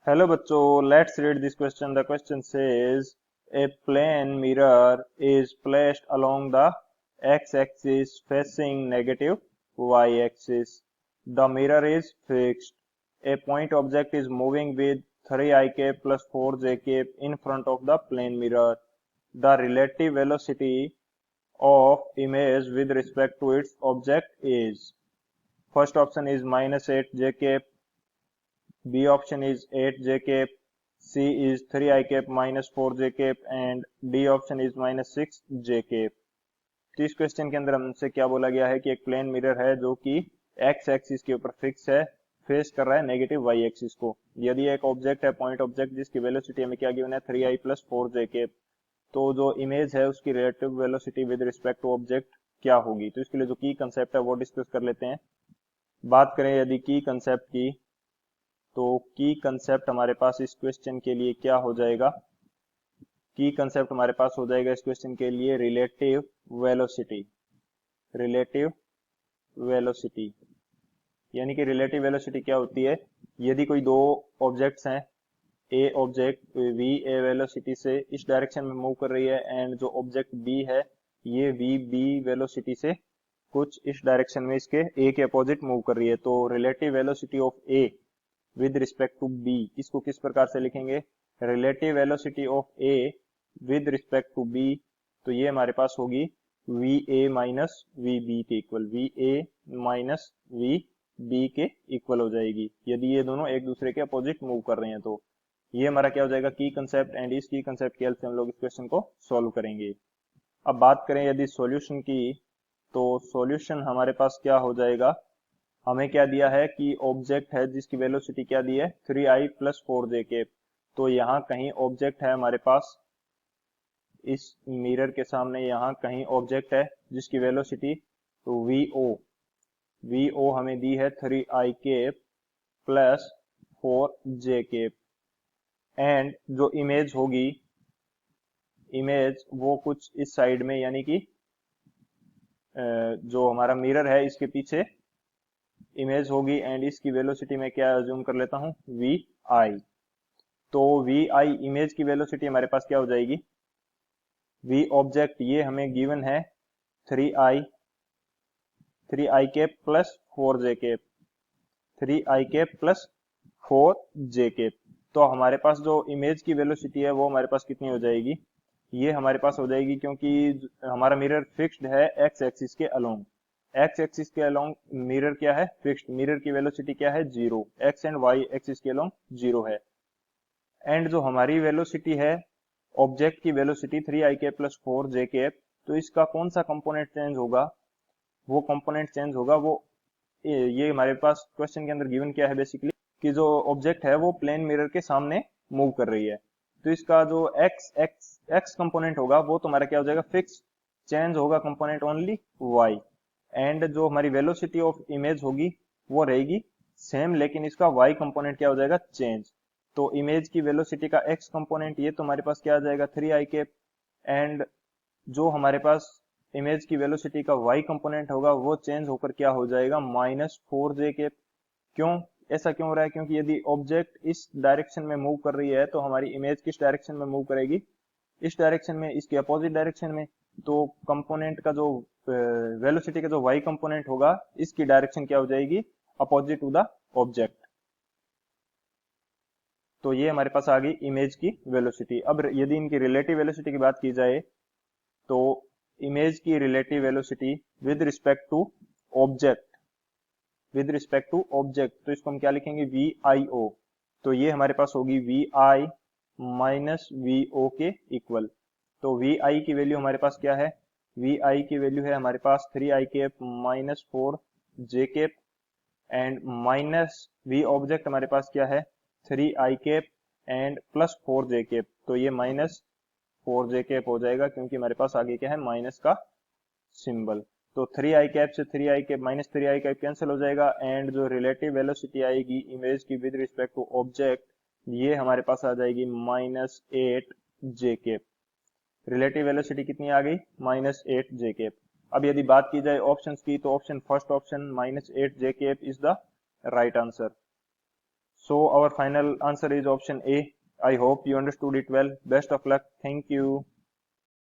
Hello बच्चों, let's read this question. The question says a plane mirror is placed along the x-axis facing negative y-axis. The mirror is fixed. A point object is moving with 3i cap plus 4j cap in front of the plane mirror. The relative velocity of image with respect to its object is. First option is minus 8j cap. B option is 8j cap, C is 3i cap minus 4j cap and D option is minus 6j cap. तो इस question के अंदर हमसे क्या बोला गया है कि एक प्लेन मिरर है जो कि एक्स एक्सिस के ऊपर फिक्स है, फेस कर रहा है नेगेटिव वाई एक्सिस को। यदि एक ऑब्जेक्ट है, पॉइंट ऑब्जेक्ट, जिसकी वेलोसिटी हमें क्या गिवन है 3i प्लस 4j cap, तो जो इमेज है उसकी relative velocity with respect to object क्या होगी। तो इसके लिए जो की कंसेप्ट है वो डिस्कस कर लेते हैं। बात करें यदि की कंसेप्ट की, तो की कंसेप्ट हमारे पास इस क्वेश्चन के लिए क्या हो जाएगा। की कंसेप्ट हमारे पास हो जाएगा इस क्वेश्चन के लिए रिलेटिव वेलोसिटी। रिलेटिव वेलोसिटी यानी कि रिलेटिव वेलोसिटी क्या होती है, यदि कोई दो ऑब्जेक्ट्स हैं, ए ऑब्जेक्ट वी ए वेलोसिटी से इस डायरेक्शन में मूव कर रही है एंड जो ऑब्जेक्ट बी है ये वी बी वेलोसिटी से कुछ इस डायरेक्शन में इसके ए के अपोजिट मूव कर रही है, तो relative velocity of A with respect to B, इसको किस प्रकार से लिखेंगे, relative velocity of A with respect to B, तो ये हमारे पास होगी V A minus V B के equal, V A minus V B के इक्वल हो जाएगी यदि ये दोनों एक दूसरे के अपोजिट मूव कर रहे हैं। तो ये हमारा क्या हो जाएगा की कंसेप्ट, एंड इस की कंसेप्ट की हेल्प से हम लोग इस क्वेश्चन को सॉल्व करेंगे। अब बात करें यदि सॉल्यूशन की, तो सॉल्यूशन हमारे पास क्या हो जाएगा, हमें क्या दिया है कि ऑब्जेक्ट है जिसकी वेलोसिटी क्या दी है 3i प्लस 4j cap। तो यहाँ कहीं ऑब्जेक्ट है हमारे पास, इस मिरर के सामने यहाँ कहीं ऑब्जेक्ट है जिसकी वेलोसिटी vo हमें दी है 3i cap plus 4j cap, and जो इमेज होगी, इमेज वो कुछ इस साइड में, यानी कि जो हमारा मिरर है इसके पीछे इमेज होगी एंड इसकी वेलोसिटी में क्या अज्यूम कर लेता हूं वी आई। तो वी आई इमेज की वेलोसिटी हमारे पास क्या हो जाएगी, वी ऑब्जेक्ट ये हमें गिवन है 3i cap plus 4j cap, 3i cap plus 4j cap. तो हमारे पास जो इमेज की वेलोसिटी है वो हमारे पास कितनी हो जाएगी, ये हमारे पास हो जाएगी, क्योंकि हमारा मिरर फिक्स्ड है एक्स एक्सिस के अलोंग, एक्स एक्सिस के अलोंग मिरर क्या है फिक्स्ड, मिरर की वेलोसिटी क्या है zero, X and Y axis के अलोंग जीरो है, एंड जो हमारी वेलोसिटी है ऑब्जेक्ट की velocity 3i cap plus 4j cap, तो इसका कौन सा कंपोनेंट चेंज होगा, वो कंपोनेंट चेंज होगा वो ये हमारे पास क्वेश्चन के अंदर गिवन क्या है बेसिकली, कि जो ऑब्जेक्ट है वो प्लेन मिरर के सामने मूव कर रही है, तो इसका जो एक्स एक्स एक्स कंपोनेंट होगा वो तुम्हारा क्या हो जाएगा फिक्स, चेंज होगा कंपोनेंट ओनली वाई, एंड जो हमारी वेलोसिटी ऑफ इमेज होगी वो रहेगी सेम, लेकिन इसका वाई कंपोनेंट क्या हो जाएगा चेंज। तो इमेज की वेलोसिटी का एक्स कंपोनेंट ये तो हमारे पास क्या आ जाएगा 3i कैप, एंड जो हमारे पास इमेज की वेलोसिटी का वाई कंपोनेंट होगा वो चेंज होकर क्या हो जाएगा माइनस 4j कैप। क्यों ऐसा क्यों हो रहा है, क्योंकि यदि ऑब्जेक्ट इस डायरेक्शन में मूव कर रही है तो हमारी इमेज किस डायरेक्शन में मूव करेगी, इस डायरेक्शन में, इसके अपोजिट डायरेक्शन में। तो कंपोनेंट का जो वेलोसिटी का जो वाई कंपोनेंट होगा इसकी डायरेक्शन क्या हो जाएगी अपोजिट टू द ऑब्जेक्ट। तो ये हमारे पास आ गई इमेज की वेलोसिटी। अब यदि इनकी रिलेटिव वेलोसिटी की बात की जाए, तो इमेज की relative velocity with respect to object, with respect to object, तो इसको हम क्या लिखेंगे वी आई ओ, तो ये हमारे पास होगी V I minus V O के इक्वल। तो वी आई की वैल्यू हमारे पास क्या है, वी आई की वैल्यू है हमारे पास 3i cap minus 4j cap, and minus V object हमारे पास क्या है 3i cap and plus 4j cap, तो ये माइनस 4j कैप हो जाएगा क्योंकि हमारे पास आगे क्या है माइनस का सिंबल। तो 3i कैप से 3i cap minus 3i cap cancel हो जाएगा, एंड जो रिलेटिव वेलोसिटी आएगी इमेज की विद रिस्पेक्ट टू ऑब्जेक्ट ये हमारे पास आ जाएगी minus 8j cap. Relative velocity कितनी आ गई माइनस 8j कैप। अब यदि बात की जाए ऑप्शंस की, तो option first option minus 8j cap is the right answer. So our final answer is option A. I hope you understood it well. Best of luck. Thank you.